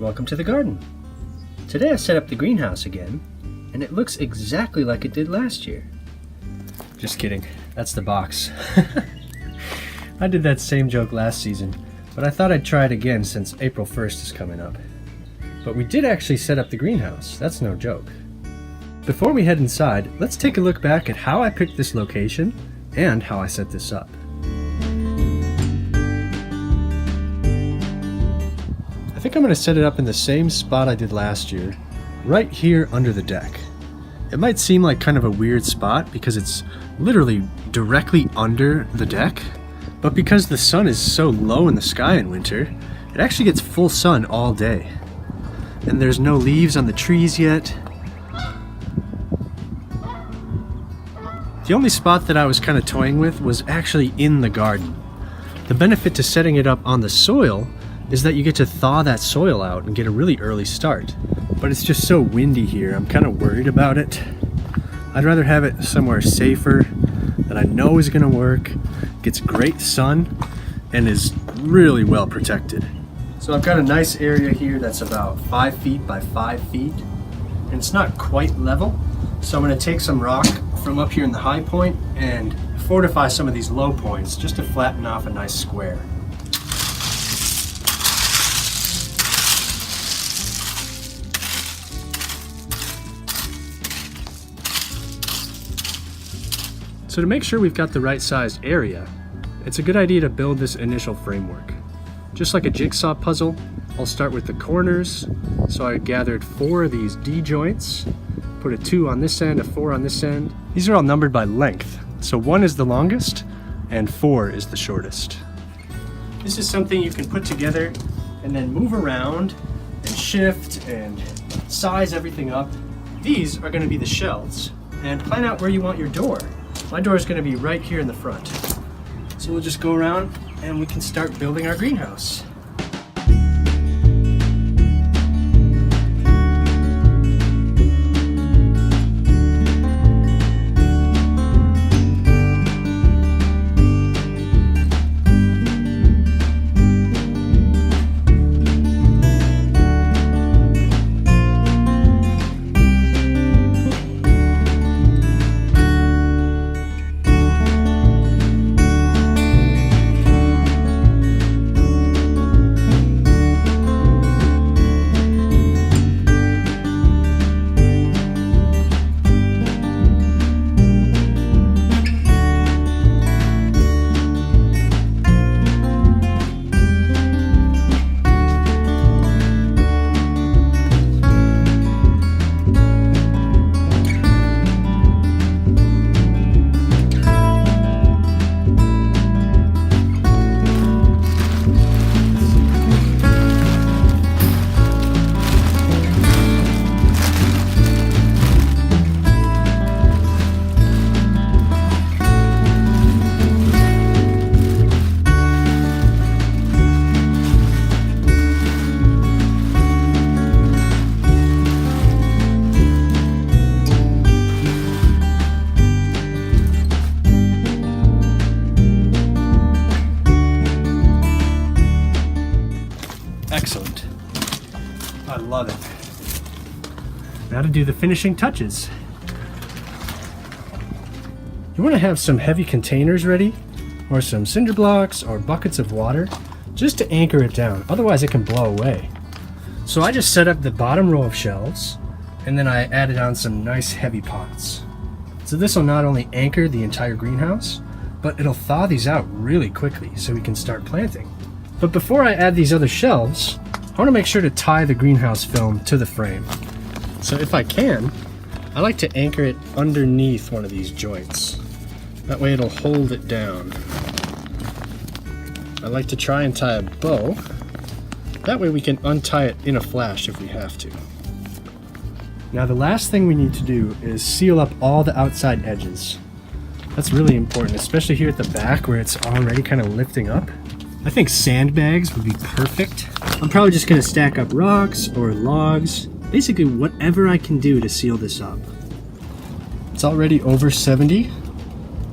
welcome to the garden. Today I set up the greenhouse again, and it looks exactly like it did last year. Just kidding, that's the box. I did that same joke last season, but I thought I'd try it again since April 1st is coming up. But we did actually set up the greenhouse, that's no joke. Before we head inside, let's take a look back at how I picked this location and how I set this up. I think I'm going to set it up in the same spot I did last year, right here under the deck. It might seem like kind of a weird spot because it's literally directly under the deck, but because the sun is so low in the sky in winter, it actually gets full sun all day. And there's no leaves on the trees yet. The only spot that I was kind of toying with was actually in the garden. The benefit to setting it up on the soil is that you get to thaw that soil out and get a really early start. But it's just so windy here, I'm kind of worried about it. I'd rather have it somewhere safer that I know is gonna work, gets great sun, and is really well protected. So I've got a nice area here that's about 5 feet by 5 feet, and it's not quite level. So I'm gonna take some rock from up here in the high point and fortify some of these low points just to flatten off a nice square. So to make sure we've got the right sized area, it's a good idea to build this initial framework. Just like a jigsaw puzzle, I'll start with the corners. So I gathered 4 of these D-joints, put a 2 on this end, a 4 on this end. These are all numbered by length. So 1 is the longest and 4 is the shortest. This is something you can put together and then move around and shift and size everything up. These are going to be the shelves, and plan out where you want your door. My door is going to be right here in the front. So we'll just go around and we can start building our greenhouse. Excellent. I love it. Now to do the finishing touches. You want to have some heavy containers ready, or some cinder blocks or buckets of water, just to anchor it down, otherwise it can blow away. So I just set up the bottom row of shelves, and then I added on some nice heavy pots. So this will not only anchor the entire greenhouse, but it'll thaw these out really quickly so we can start planting. But before I add these other shelves, I want to make sure to tie the greenhouse film to the frame. So if I can, I like to anchor it underneath one of these joints. That way it'll hold it down. I like to try and tie a bow. That way we can untie it in a flash if we have to. Now the last thing we need to do is seal up all the outside edges. That's really important, especially here at the back where it's already kind of lifting up. I think sandbags would be perfect. I'm probably just gonna stack up rocks or logs, basically whatever I can do to seal this up. It's already over 70,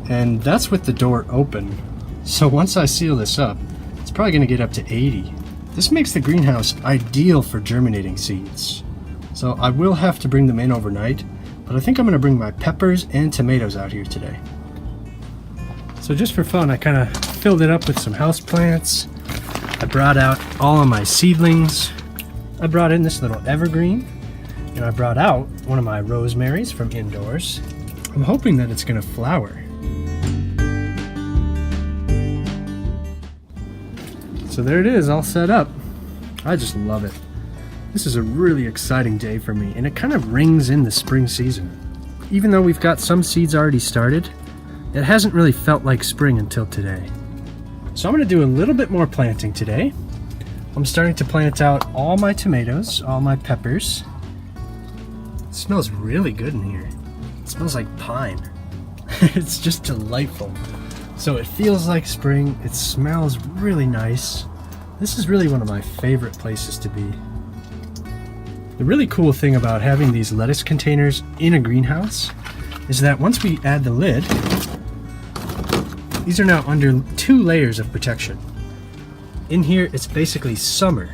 and that's with the door open. So once I seal this up, it's probably gonna get up to 80. This makes the greenhouse ideal for germinating seeds. So I will have to bring them in overnight, but I think I'm going to bring my peppers and tomatoes out here today. So just for fun, I kind of filled it up with some houseplants. I brought out all of my seedlings. I brought in this little evergreen, and I brought out one of my rosemaries from indoors. I'm hoping that it's going to flower. So there it is, all set up. I just love it. This is a really exciting day for me, and it kind of rings in the spring season. Even though we've got some seeds already started, it hasn't really felt like spring until today. So I'm going to do a little bit more planting today. I'm starting to plant out all my tomatoes, all my peppers. It smells really good in here. It smells like pine. It's just delightful. So it feels like spring. It smells really nice. This is really one of my favorite places to be. The really cool thing about having these lettuce containers in a greenhouse is that once we add the lid, these are now under 2 layers of protection. In here, it's basically summer.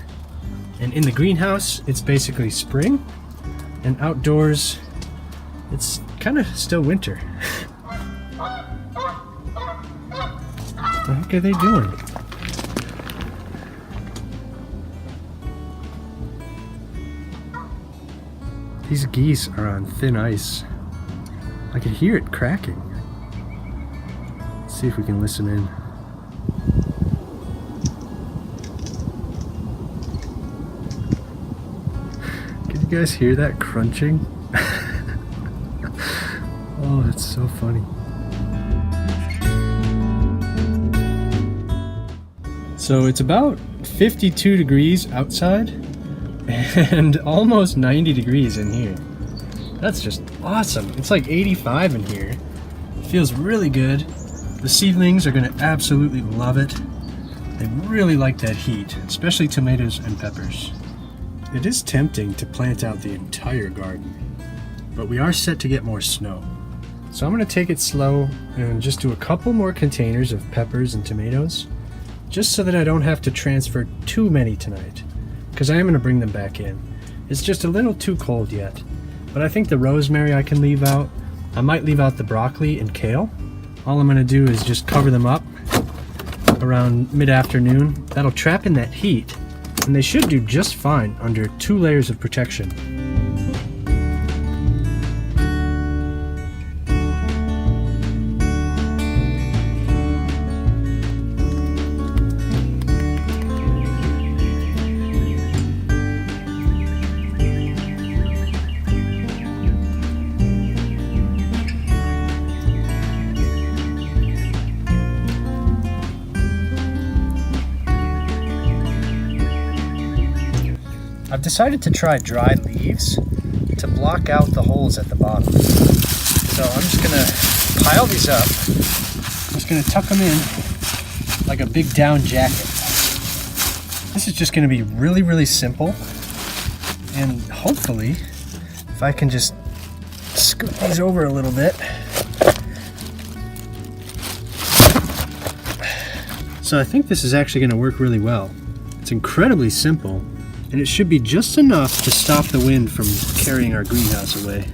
And in the greenhouse, it's basically spring. And outdoors, it's kind of still winter. What the heck are they doing? These geese are on thin ice. I can hear it cracking. Let's see if we can listen in. Can you guys hear that crunching? Oh, it's so funny. So it's about 52 degrees outside and almost 90 degrees in here. That's just awesome. It's like 85 in here. It feels really good. The seedlings are going to absolutely love it. They really like that heat, especially tomatoes and peppers. It is tempting to plant out the entire garden, but we are set to get more snow. So I'm going to take it slow and just do a couple more containers of peppers and tomatoes, just so that I don't have to transfer too many tonight, because I am going to bring them back in. It's just a little too cold yet, but I think the rosemary I can leave out. I might leave out the broccoli and kale. All I'm going to do is just cover them up around mid-afternoon. That'll trap in that heat, and they should do just fine under 2 layers of protection. I've decided to try dried leaves to block out the holes at the bottom. So I'm just gonna pile these up. I'm just gonna tuck them in like a big down jacket. This is just gonna be really, really simple. And hopefully, if I can just scoot these over a little bit. So I think this is actually gonna work really well. It's incredibly simple, and it should be just enough to stop the wind from carrying our greenhouse away.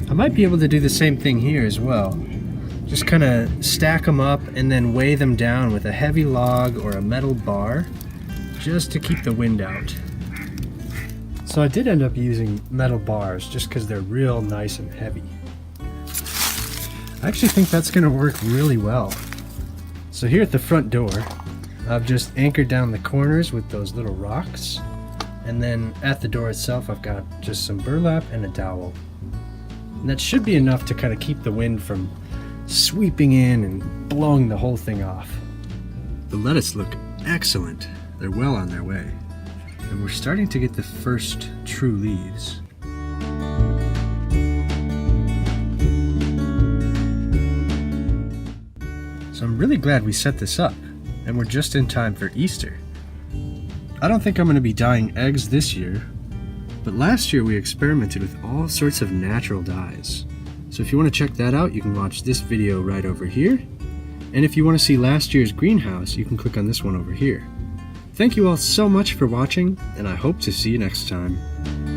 I might be able to do the same thing here as well. Just kind of stack them up and then weigh them down with a heavy log or a metal bar, just to keep the wind out. So I did end up using metal bars just because they're real nice and heavy. I actually think that's going to work really well. So here at the front door, I've just anchored down the corners with those little rocks, and then at the door itself I've got just some burlap and a dowel. And that should be enough to kind of keep the wind from sweeping in and blowing the whole thing off. The lettuce look excellent. They're well on their way. And we're starting to get the first true leaves. So I'm really glad we set this up. And we're just in time for Easter. I don't think I'm going to be dyeing eggs this year, but last year we experimented with all sorts of natural dyes. So if you want to check that out, you can watch this video right over here. And if you want to see last year's greenhouse, you can click on this one over here. Thank you all so much for watching, and I hope to see you next time.